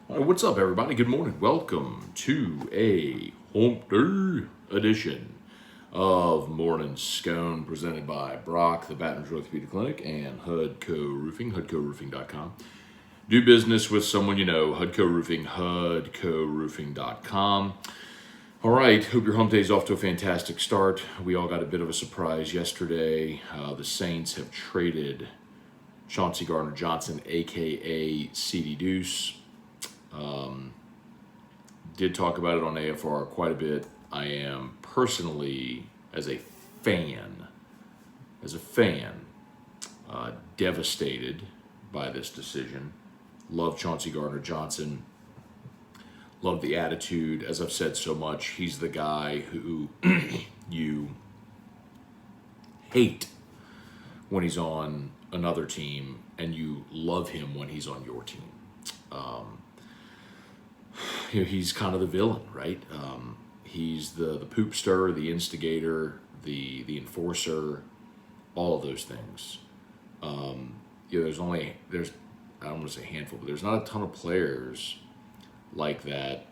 All right, what's up, everybody? Good morning. Welcome to a hump day edition of Morning Scone, presented by Brock, the Baton Rouge Orthopedic Clinic, and HUDCO Roofing, HUDCORoofing.com. Do business with someone you know, HUDCO Roofing, HUDCORoofing.com. All right, hope your hump day is off to a fantastic start. We all got a bit of a surprise yesterday. The Saints have traded Chauncey Gardner-Johnson, a.k.a. CD Deuce. Did talk about it on AFR quite a bit. I am personally, as a fan, devastated by this decision. Love Chauncey Gardner-Johnson. Love the attitude. As I've said so much, he's the guy who you hate when he's on another team and you love him when he's on your team. He's kind of the villain, right? He's the poopster, the instigator, the enforcer, all of those things. There's I don't want to say handful, but there's not a ton of players like that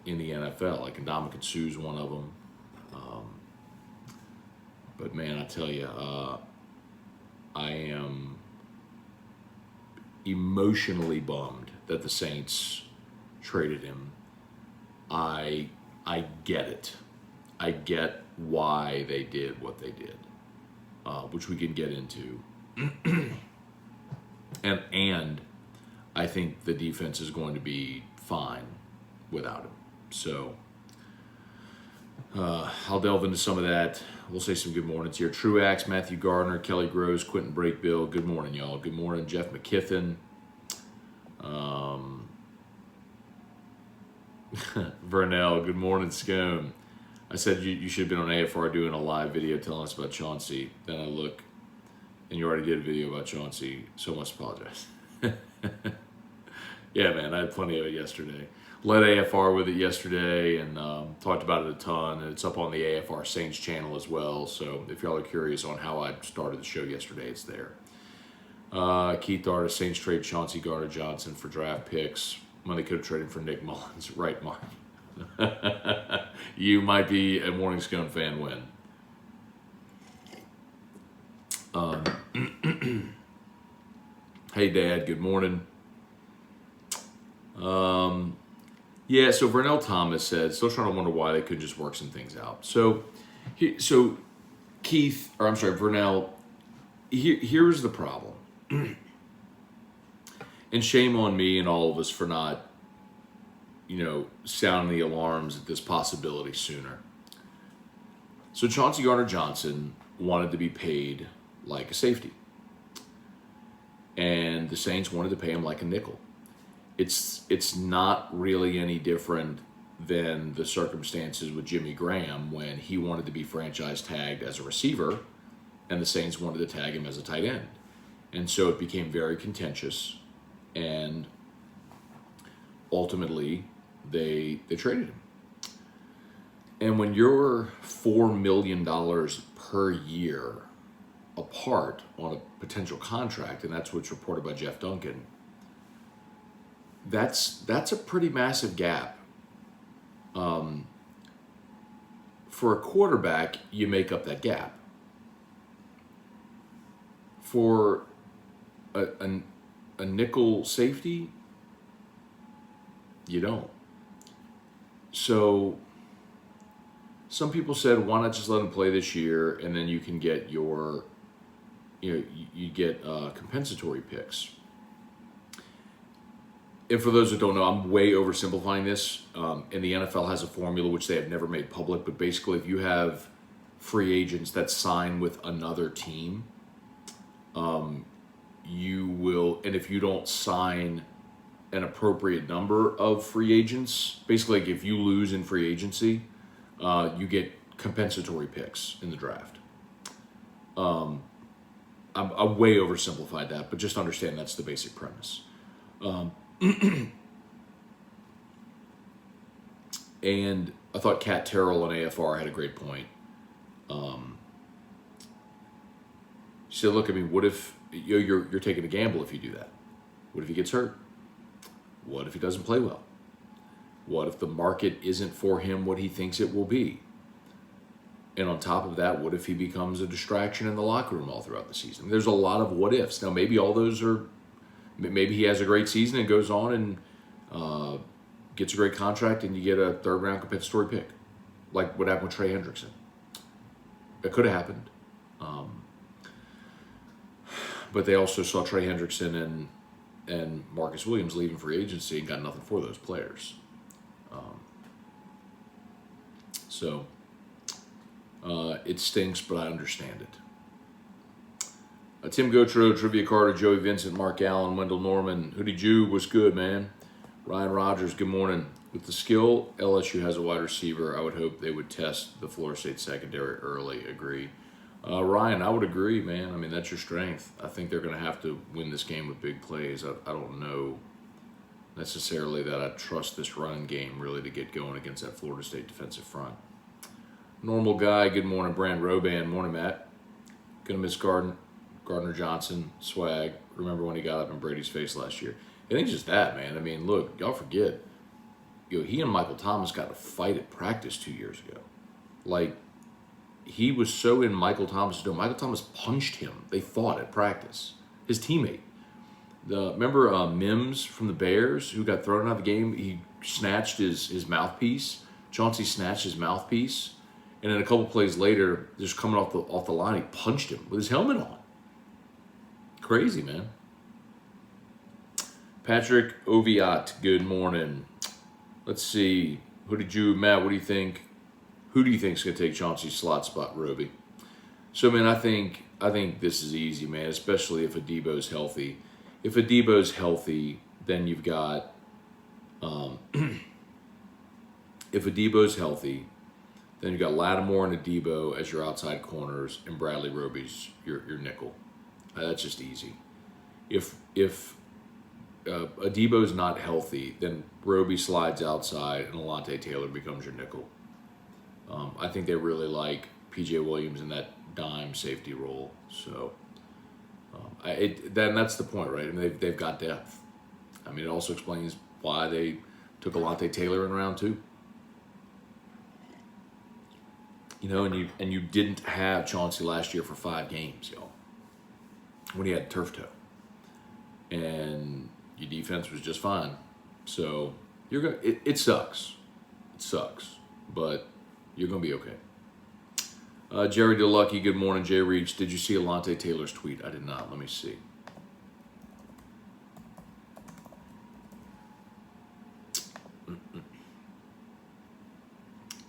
in the NFL. Like Ndamukong Suh's one of them. But man, I tell you, I am emotionally bummed that the Saints traded him. I get it. I get why they did what they did, which we can get into. and I think the defense is going to be fine without him. So I'll delve into some of that. We'll say some good mornings here. Truax, Matthew Gardner, Kelly Groves, Quentin Brakebill. Good morning, y'all. Good morning, Jeff McKiffin. Vernell, good morning, Scone. I said you should have been on AFR doing a live video telling us about Chauncey. Then I look, and you already did a video about Chauncey, so I must apologize. Yeah, man, I had plenty of it yesterday. Led AFR with it yesterday and talked about it a ton. And it's up on the AFR Saints channel as well. So if y'all are curious on how I started the show yesterday, it's there. Keith Artist, Saints trade Chauncey Gardner-Johnson for draft picks when they could have traded for Nick Mullins. Right, Mark. You might be a Morning Scone fan when. Hey, Dad, good morning. Yeah, so Vernell Thomas said, still trying to wonder why they could just work some things out. So Vernell, here's the problem. And shame on me and all of us for not, sounding the alarms at this possibility sooner. So Chauncey Gardner-Johnson wanted to be paid like a safety. And the Saints wanted to pay him like a nickel. It's not really any different than the circumstances with Jimmy Graham when he wanted to be franchise tagged as a receiver and the Saints wanted to tag him as a tight end. And so it became very contentious, and ultimately they traded him. And when you're $4 million per year apart on a potential contract, and that's what's reported by Jeff Duncan, that's a pretty massive gap. For a quarterback, you make up that gap. For a nickel safety, you don't. So some people said, why not just let him play this year and then you can get you get compensatory picks. And for those that don't know, I'm way oversimplifying this. And the NFL has a formula which they have never made public, but basically if you have free agents that sign with another team, you will, and if you don't sign an appropriate number of free agents, basically like if you lose in free agency, you get compensatory picks in the draft. I way oversimplified that, but just understand that's the basic premise. And I thought Kat Terrell on AFR had a great point. She said, look, I mean, what if you're taking a gamble if you do that? What if he gets hurt? What if he doesn't play well? What if the market isn't for him what he thinks it will be? And on top of that, what if he becomes a distraction in the locker room all throughout the season? There's a lot of what ifs. Now, maybe all those are, maybe he has a great season and goes on and gets a great contract and you get a third round compensatory pick, like what happened with Trey Hendrickson. It could have happened. But they also saw Trey Hendrickson and Marcus Williams leaving free agency and got nothing for those players. So it stinks, but I understand it. Tim Gotro, Trivia Carter, Joey Vincent, Mark Allen, Wendell Norman, Hoodie Jew, what's good, man? Ryan Rogers, good morning. With the skill LSU has a wide receiver, I would hope they would test the Florida State secondary early. Agree. Ryan, I would agree, man. I mean, that's your strength. I think they're going to have to win this game with big plays. I don't know necessarily that I trust this running game really to get going against that Florida State defensive front. Normal guy, good morning. Brand Roban, morning, Matt. Gonna miss Gardner-Johnson, swag. Remember when he got up in Brady's face last year? I think it's just that, man. I mean, look, y'all forget. He and Michael Thomas got a fight at practice 2 years ago. Like, he was so in Michael Thomas' doing. Michael Thomas punched him. They fought at practice. His teammate. Remember Mims from the Bears who got thrown out of the game? He snatched his mouthpiece. Chauncey snatched his mouthpiece. And then a couple plays later, just coming off the line, he punched him with his helmet on. Crazy, man. Patrick Oviat, good morning. Let's see. Matt, what do you think? Who do you think is going to take Chauncey's slot spot, Roby? So, man, I think this is easy, man, especially if Adebo's healthy. If Adebo's healthy, then you've got if Adebo's healthy, then you've got Lattimore and Adebo as your outside corners, and Bradley Roby's your nickel. That's just easy. If Adebo's not healthy, then Roby slides outside and Alontae Taylor becomes your nickel. I think they really like P.J. Williams in that dime safety role. So that's the point, right? I mean, they've got depth. I mean, it also explains why they took Alontae Taylor in round 2. You know, and you didn't have Chauncey last year for 5 games, y'all, when he had turf toe. And your defense was just fine. So it sucks. It sucks. But you're going to be okay. Jerry DeLucky, good morning. Jay Reach, did you see Alontae Taylor's tweet? I did not. Let me see.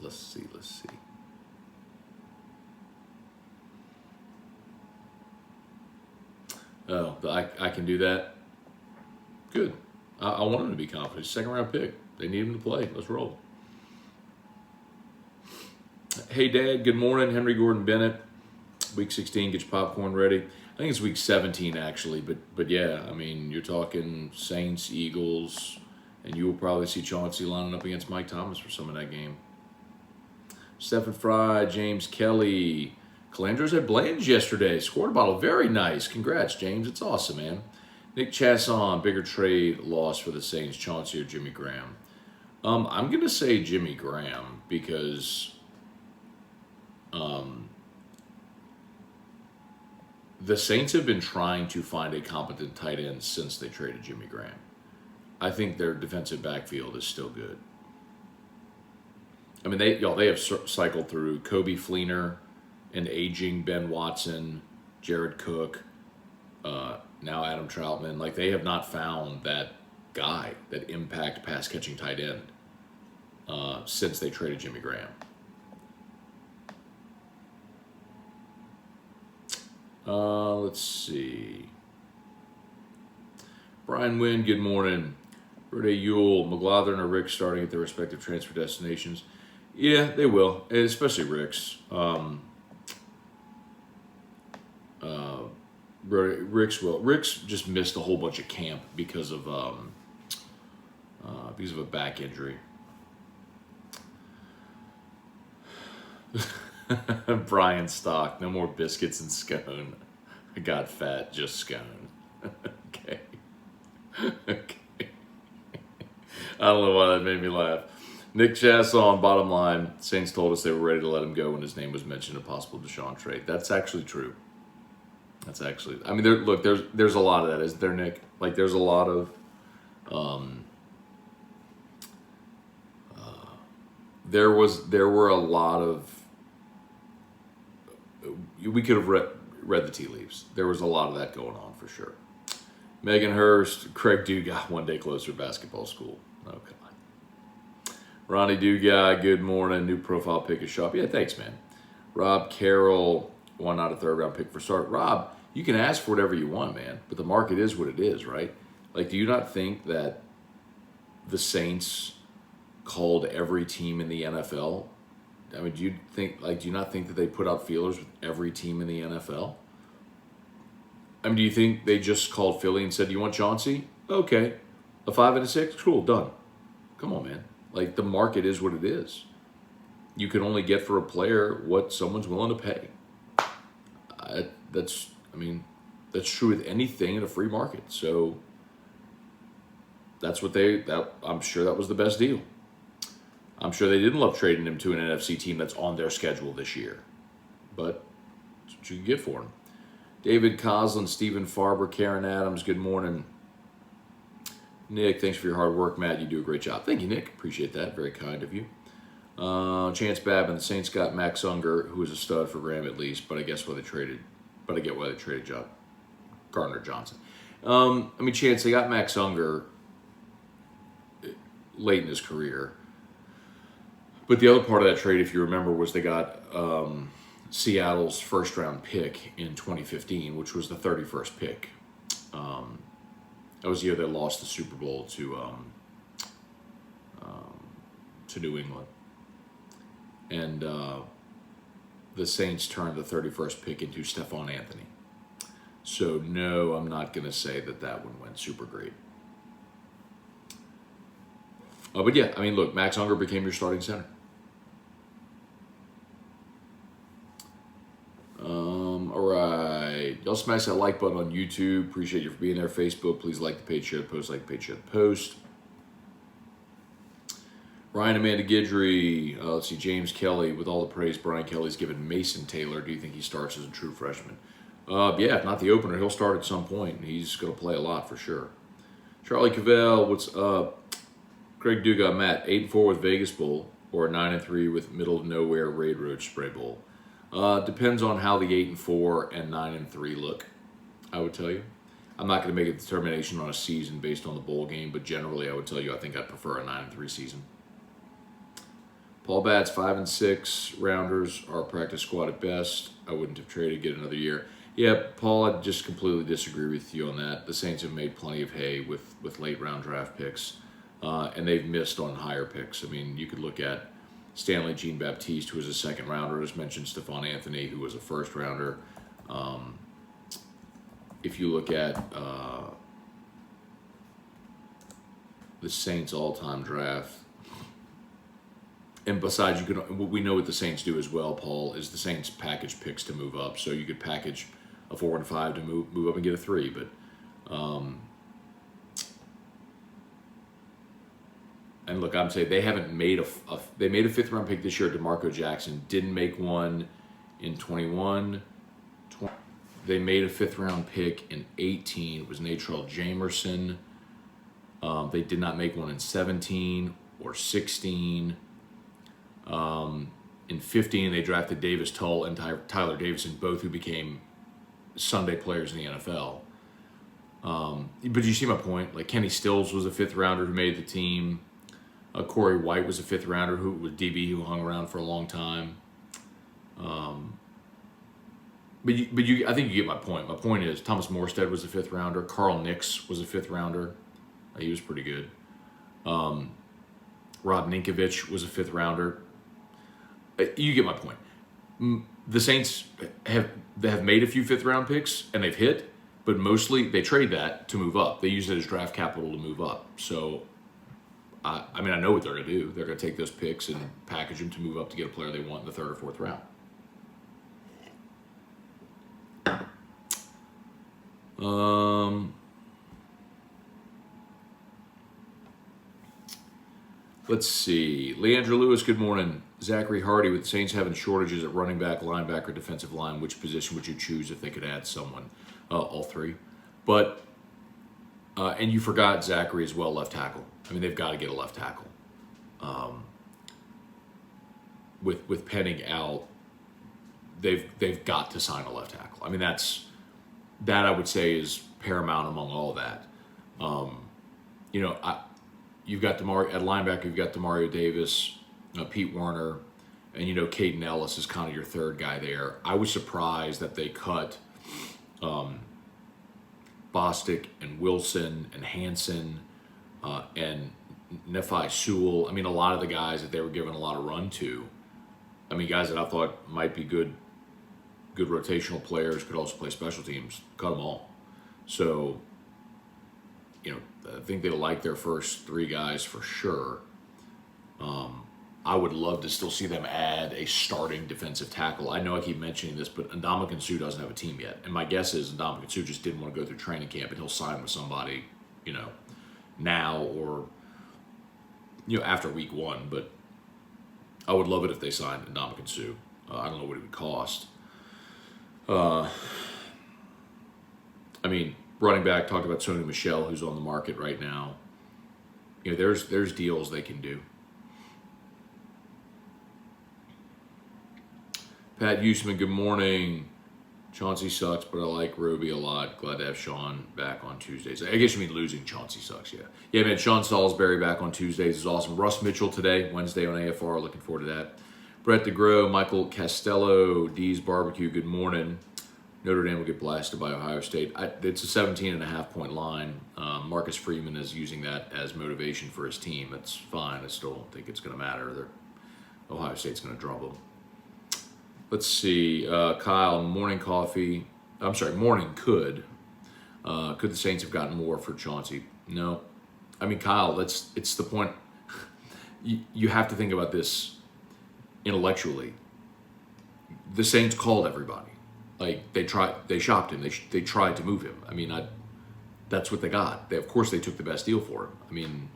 Let's see. Oh, I can do that? Good. I want him to be confident. Second round pick. They need him to play. Let's roll. Hey, Dad. Good morning. Henry Gordon Bennett. Week 16. Get your popcorn ready. I think it's week 17, actually. But yeah, I mean, you're talking Saints, Eagles, and you will probably see Chauncey lining up against Mike Thomas for some of that game. Stephen Fry, James Kelly. Calandros had Blands yesterday. Scored a bottle. Very nice. Congrats, James. It's awesome, man. Nick Chasson, bigger trade loss for the Saints, Chauncey or Jimmy Graham? I'm going to say Jimmy Graham because the Saints have been trying to find a competent tight end since they traded Jimmy Graham. I think their defensive backfield is still good. I mean, they have cycled through Kobe Fleener, an aging Ben Watson, Jared Cook, now Adam Troutman. Like, they have not found that guy, that impact pass-catching tight end since they traded Jimmy Graham. Let's see. Brian Wynn, good morning. Brady Ewell, McLaughlin, or Rick starting at their respective transfer destinations. Yeah, they will, especially Rick's. Rick's will. Rick's just missed a whole bunch of camp because of a back injury. Brian Stock, no more biscuits and Scone. I got fat, just Scone. Okay. I don't know why that made me laugh. Nick Chasson, bottom line, Saints told us they were ready to let him go when his name was mentioned, a possible Deshaun trade. That's actually true. That's actually, I mean, there's a lot of that, isn't there, Nick? Like, there's a lot of, there were a lot of, we could have read the tea leaves. There was a lot of that going on for sure. Megan Hurst, Craig Dugas, one day closer to basketball school. Oh, come on. Ronnie Dugas, good morning. New profile pick is shop. Yeah, thanks, man. Rob Carroll, why not a third round pick for start? Rob, you can ask for whatever you want, man, but the market is what it is, right? Like, do you not think that the Saints called every team in the NFL? I mean, do you not think that they put out feelers with every team in the NFL? I mean, do you think they just called Philly and said, "You want Chauncey? Okay, a 5 and a 6, cool, done." Come on, man. Like, the market is what it is. You can only get for a player what someone's willing to pay. That's true with anything in a free market. So that's what I'm sure that was the best deal. I'm sure they didn't love trading him to an NFC team that's on their schedule this year. But that's what you can get for him. David Coslin, Stephen Farber, Karen Adams, good morning. Nick, thanks for your hard work. Matt, you do a great job. Thank you, Nick. Appreciate that. Very kind of you. Chance Babin, the Saints got Max Unger, who was a stud for Graham at least, but I get why they traded Gardner-Johnson. Chance, they got Max Unger late in his career. But the other part of that trade, if you remember, was they got Seattle's first-round pick in 2015, which was the 31st pick. That was the year they lost the Super Bowl to New England. And the Saints turned the 31st pick into Stephon Anthony. So, no, I'm not going to say that one went super great. But yeah, I mean, look, Max Unger became your starting center. All right. Y'all smash that like button on YouTube. Appreciate you for being there. Facebook, please like the page, share the post, like the page, share the post. Ryan Amanda Guidry. Let's see, James Kelly. With all the praise Brian Kelly's given Mason Taylor, do you think he starts as a true freshman? Yeah, if not the opener, he'll start at some point. He's going to play a lot for sure. Charlie Cavell, what's up? Craig Dugas, Matt, 8-4 with Vegas Bowl or 9-3 with middle of nowhere Raid Roach Spray Bowl. Depends on how the 8-4 and 9-3 look, I would tell you. I'm not going to make a determination on a season based on the bowl game, but generally I would tell you I think I'd prefer a 9-3 season. Paul Batts, 5 and 6 rounders are practice squad at best. I wouldn't have traded, get another year. Yeah, Paul, I just completely disagree with you on that. The Saints have made plenty of hay with late round draft picks, and they've missed on higher picks. I mean, you could look at Stanley Jean-Baptiste, who was a second rounder. As mentioned, Stephon Anthony, who was a first rounder. If you look at the Saints all-time draft, and besides, we know what the Saints do as well, Paul, is the Saints package picks to move up. So you could package a 4 and 5 to move up and get a 3. But and look, I'm saying they haven't made they made a 5th round pick this year. DeMarco Jackson didn't make one in 21. They made a 5th round pick in 18. It was Natrell Jamerson. They did not make one in 17 or 16. In 15, they drafted Davis Tull and Tyler Davison, both who became Sunday players in the NFL. But you see my point. Like, Kenny Stills was a 5th rounder who made the team. Corey White was a 5th rounder who was DB who hung around for a long time. But I think you get my point. My point is Thomas Morstead was a 5th rounder. Carl Nix was a 5th rounder. He was pretty good. Rob Ninkovich was a 5th rounder. You get my point. The Saints have made a few 5th round picks and they've hit, but mostly they trade that to move up. They use it as draft capital to move up. So, I know what they're going to do. They're going to take those picks and package them to move up to get a player they want in the 3rd or 4th round. Let's see. Leandra Lewis, good morning. Zachary Hardy, with the Saints having shortages at running back, linebacker, defensive line, which position would you choose if they could add someone? All three. But, and you forgot Zachary as well, left tackle. I mean, they've got to get a left tackle. With Penning out, they've got to sign a left tackle. I mean, that I would say is paramount among all that. You've got at linebacker, you've got Demario Davis, Pete Werner, and Caden Ellis is kind of your third guy there. I was surprised that they cut Bostic and Wilson and Hansen and Nephi Sewell. I mean, a lot of the guys that they were giving a lot of run to. I mean, guys that I thought might be good rotational players, could also play special teams. Cut them all. So, I think they like their first three guys for sure. I would love to still see them add a starting defensive tackle. I know I keep mentioning this, but Ndamukong Suh doesn't have a team yet. And my guess is Ndamukong Suh just didn't want to go through training camp, and he'll sign with somebody, now or, after week one. But I would love it if they signed Ndamukong Suh. I don't know what it would cost. Running back, talked about Sony Michel, who's on the market right now. There's deals they can do. Pat Huseman, good morning. Chauncey sucks, but I like Roby a lot. Glad to have Sean back on Tuesdays. I guess you mean losing Chauncey sucks, yeah. Yeah, man, Sean Salisbury back on Tuesdays is awesome. Russ Mitchell today, Wednesday on AFR. Looking forward to that. Brett DeGrow, Michael Castello, D's Barbecue, good morning. Notre Dame will get blasted by Ohio State. It's a 17.5-point line. Marcus Freeman is using that as motivation for his team. That's fine. I still don't think it's going to matter. Ohio State's going to drop them. Let's see. Kyle, morning coffee. I'm sorry, morning could. Could the Saints have gotten more for Chauncey? No. I mean, Kyle, it's the point. You have to think about this intellectually. The Saints called everybody. Like, they shopped him. They tried to move him. I mean, that's what they got. Of course, they took the best deal for him. I mean,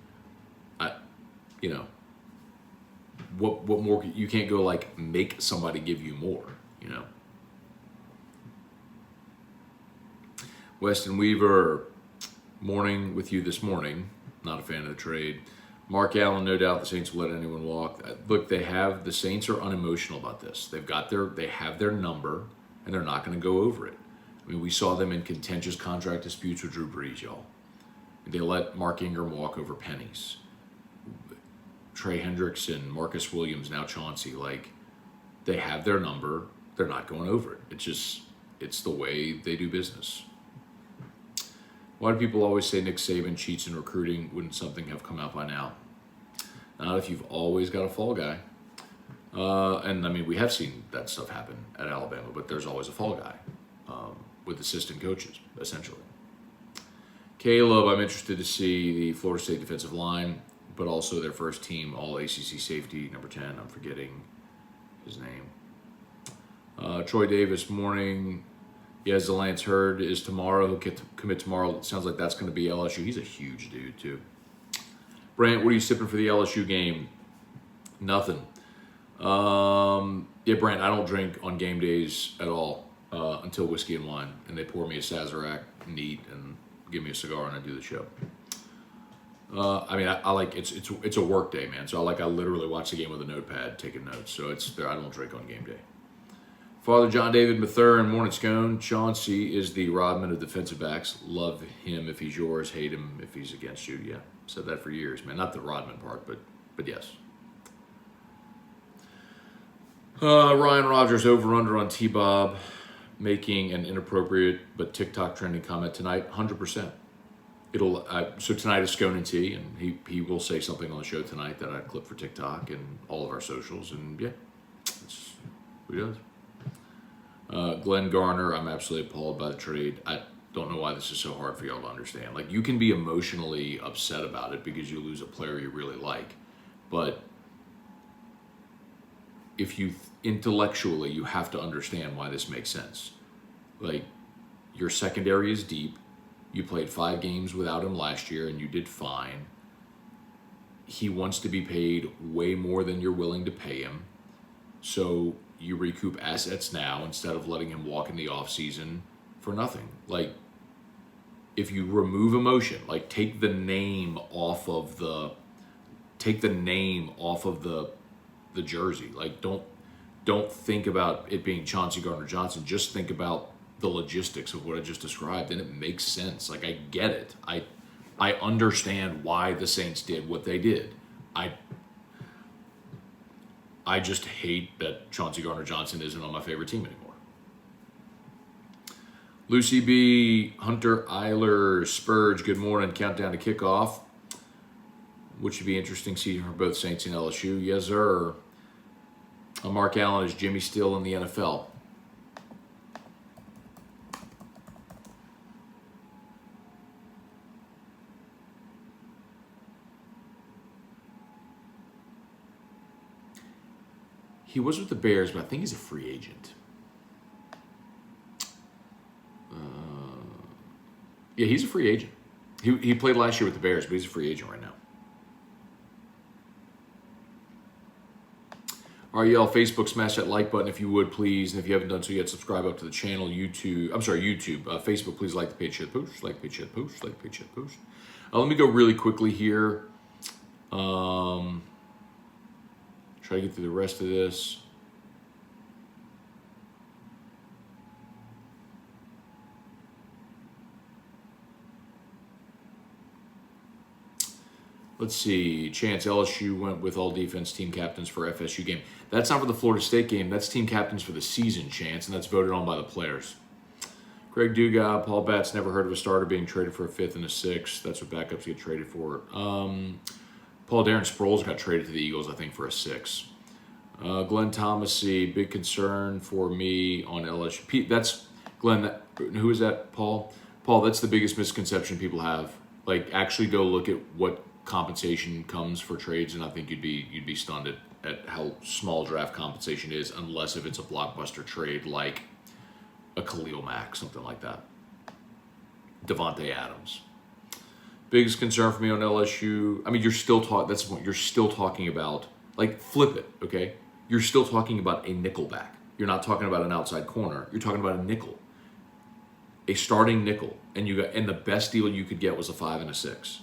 what more? You can't go, make somebody give you more, Weston Weaver, morning with you this morning. Not a fan of the trade. Mark Allen, no doubt the Saints will let anyone walk. Look, the Saints are unemotional about this. They have their number, and they're not going to go over it. I mean, we saw them in contentious contract disputes with Drew Brees, y'all. They let Mark Ingram walk over pennies. Trey Hendrickson, Marcus Williams, now Chauncey, they have their number. They're not going over it. It's the way they do business. Why do people always say Nick Saban cheats in recruiting? Wouldn't something have come out by now? Not if you've always got a fall guy. We have seen that stuff happen at Alabama, but there's always a fall guy with assistant coaches, essentially. Caleb, I'm interested to see the Florida State defensive line, but also their first team All-ACC safety, number 10. I'm forgetting his name. Troy Davis, morning. Yeah, Lance Hurd is tomorrow. He'll get to commit tomorrow. It sounds like that's going to be LSU. He's a huge dude, too. Brant, what are you sipping for the LSU game? Nothing. Brant, I don't drink on game days at all until whiskey and wine. And they pour me a Sazerac neat and give me a cigar and I do the show. I like it's a work day, man. So I literally watch the game with a notepad, taking notes. So I don't drink on game day. Father John David Mathern, morning Scone. Chauncey is the Rodman of defensive backs. Love him if he's yours, hate him if he's against you. Yeah, said that for years, man. Not the Rodman part, but yes. Ryan Rogers, over/under on T-Bob making an inappropriate but TikTok trending comment tonight. 100%. So tonight is Scone and T, and he will say something on the show tonight that I clip for TikTok and all of our socials, and yeah, that's what he does. Glenn Garner, I'm absolutely appalled by the trade. I don't know why this is so hard for y'all to understand. You can be emotionally upset about it because you lose a player you really like, but if you intellectually, you have to understand why this makes sense. Your secondary is deep. You played 5 games without him last year, and you did fine. he wants to be paid way more than you're willing to pay him. So you recoup assets now instead of letting him walk in the offseason for nothing. Like, if you remove emotion, like take the name off of the jersey. Like, don't think about it being Chauncey Gardner-Johnson. Just think about the logistics of what I just described, and it makes sense. Like, I get it. I understand why the Saints did what they did. I just hate that Chauncey Gardner-Johnson isn't on my favorite team anymore. Lucy B, Hunter Eiler, Spurge, good morning. Countdown to kickoff. Which should be interesting season for both Saints and LSU. Yes, sir. Mark Allen, is Jimmy still in the NFL? He was with the Bears, but I think he's a free agent. Yeah, he's a free agent. He played last year with the Bears, but he's a free agent right now. All right, y'all, Facebook, smash that like button if you would, please. And if you haven't done so yet, subscribe up to the channel. YouTube. Facebook, please like the page, share the post, like the page, share the post, like the page, share the post. Let me go really quickly here. Try to get through the rest of this. Let's see. Chance, LSU went with all defense team captains for FSU game. That's not for the Florida State game. That's team captains for the season, Chance, and that's voted on by the players. Greg Dugas, Paul Batts, never heard of a starter being traded for a fifth and a sixth. That's what backups get traded for. Paul Darren Sproles got traded to the Eagles, I think, for a six. Glenn Thomasy, big concern for me on LSU. Pete, that's Glenn. Who is that? Paul. Paul, that's the biggest misconception people have. Like, actually go look at what compensation comes for trades, and I think you'd be stunned at how small draft compensation is, unless if it's a blockbuster trade like a Khalil Mack, something like that. Devontae Adams. Biggest concern for me on LSU. I mean, you're still talking. That's the point. You're still talking about, like, flip it, okay? You're still talking about a nickel back. You're not talking about an outside corner. You're talking about a nickel, a starting nickel, and the best deal you could get was a 5 and a 6.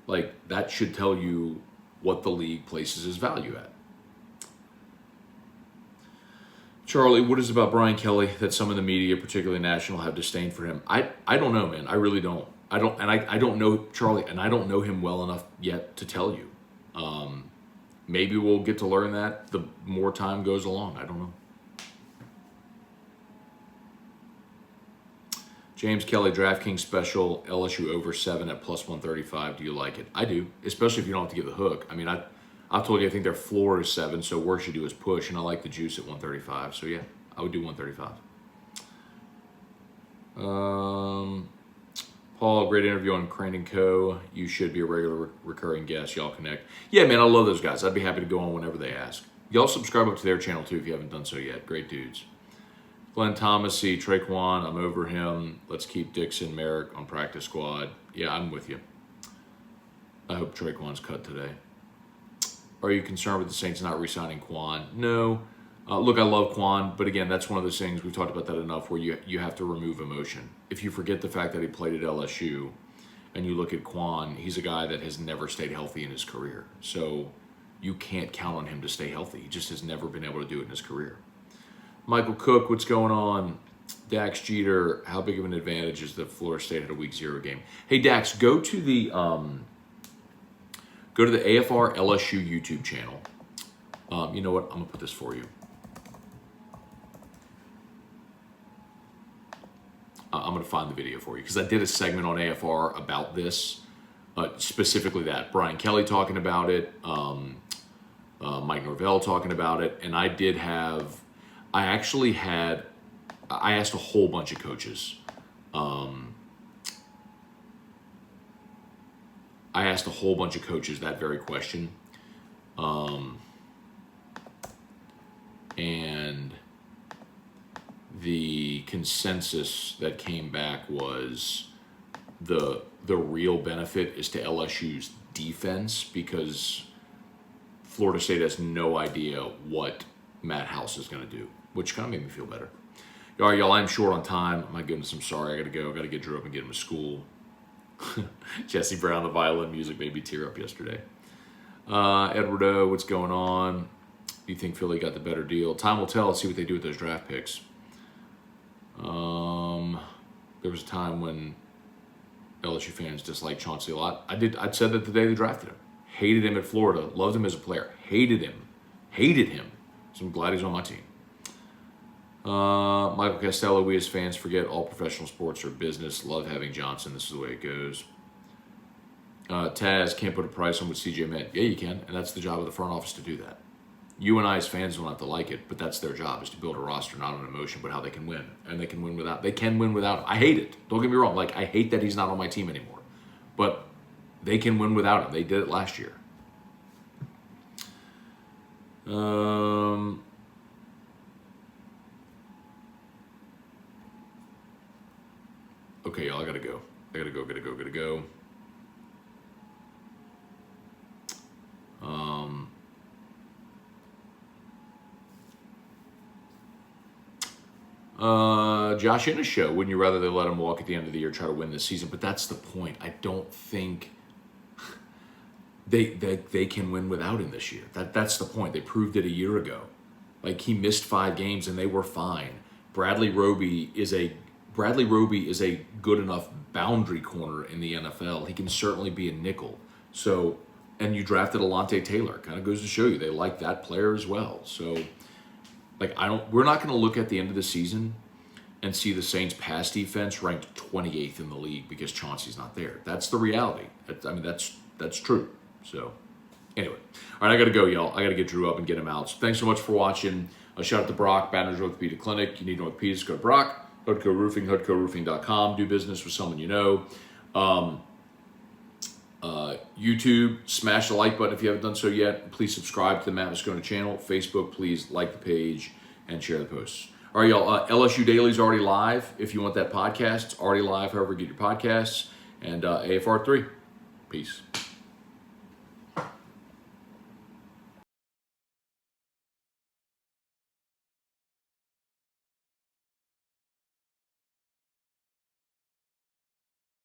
Like, that should tell you what the league places his value at. Charlie, what is it about Brian Kelly that some in the media, particularly national, have disdain for him? I don't know, man. I really don't. I don't know Charlie, and I don't know him well enough yet to tell you. Maybe we'll get to learn that the more time goes along. I don't know. James Kelly, DraftKings special, LSU over 7 at plus 135. Do you like it? I do, especially if you don't have to get the hook. I mean, I've told you I think their floor is 7, so worst you do is push, and I like the juice at 135. So, yeah, I would do 135. Paul, great interview on Crane & Co. You should be a regular recurring guest. Y'all connect. Yeah, man, I love those guys. I'd be happy to go on whenever they ask. Y'all subscribe up to their channel, too, if you haven't done so yet. Great dudes. Glenn Thomasy, Traquan, I'm over him. Let's keep Dixon, Merrick on practice squad. Yeah, I'm with you. I hope Traquan's cut today. Are you concerned with the Saints not re-signing Quan? No. Look, I love Quan, but again, that's one of those things, we've talked about that enough, where you have to remove emotion. If you forget the fact that he played at LSU and you look at Quan, he's a guy that has never stayed healthy in his career. So you can't count on him to stay healthy. He just has never been able to do it in his career. Michael Cook, what's going on? Dax Jeter, how big of an advantage is that Florida State had a week 0 game? Hey, Dax, go to the AFR LSU YouTube channel. You know what? I'm going to put this for you. I'm going to find the video for you because I did a segment on AFR about this, specifically that. Brian Kelly talking about it, Mike Norvell talking about it, and I asked a whole bunch of coaches. That very question. And the consensus that came back was the real benefit is to LSU's defense, because Florida State has no idea what Matt House is going to do, which kind of made me feel better. All right, y'all, I'm short on time. My goodness, I'm sorry. I got to go. I got to get Drew up and get him to school. Jesse Brown, the violin music made me tear up yesterday. Edward O, what's going on? Do you think Philly got the better deal? Time will tell. Let's see what they do with those draft picks. There was a time when LSU fans disliked Chauncey a lot. I'd said that the day they drafted him. Hated him at Florida. Loved him as a player. Hated him. So I'm glad he's on my team. Michael Costello, we as fans forget all professional sports are business. Love having Johnson. This is the way it goes. Taz, can't put a price on what CJ meant. Yeah, you can, and that's the job of the front office to do that. You and I as fans don't have to like it, but that's their job, is to build a roster, not on emotion, but how they can win. And they can win without him. I hate it. Don't get me wrong. Like, I hate that he's not on my team anymore. But they can win without him. They did it last year. Okay, y'all, I gotta go. Gotta go. Josh Innes show. Wouldn't you rather they let him walk at the end of the year, try to win this season? But that's the point. I don't think they can win without him this year. That's the point. They proved it a year ago. Like, he missed 5 games and they were fine. Bradley Roby is a good enough boundary corner in the NFL. He can certainly be a nickel. So, and you drafted Alontae Taylor. Kind of goes to show you they like that player as well. So, like, we're not going to look at the end of the season and see the Saints pass defense ranked 28th in the league because Chauncey's not there. That's the reality. That's true. So, anyway. All right, I got to go, y'all. I got to get Drew up and get him out. So thanks so much for watching. A shout out to Brock, Baton Rouge Orthopedic Clinic. You need orthopedics, go to Brock. Hoodco Roofing, hoodcoroofing.com. Do business with someone you know. YouTube, smash the like button if you haven't done so yet. Please subscribe to the Matt Scone channel. Facebook, please like the page and share the posts. All right, y'all. LSU Daily is already live. If you want that podcast, it's already live, however you get your podcasts. And AFR3. Peace.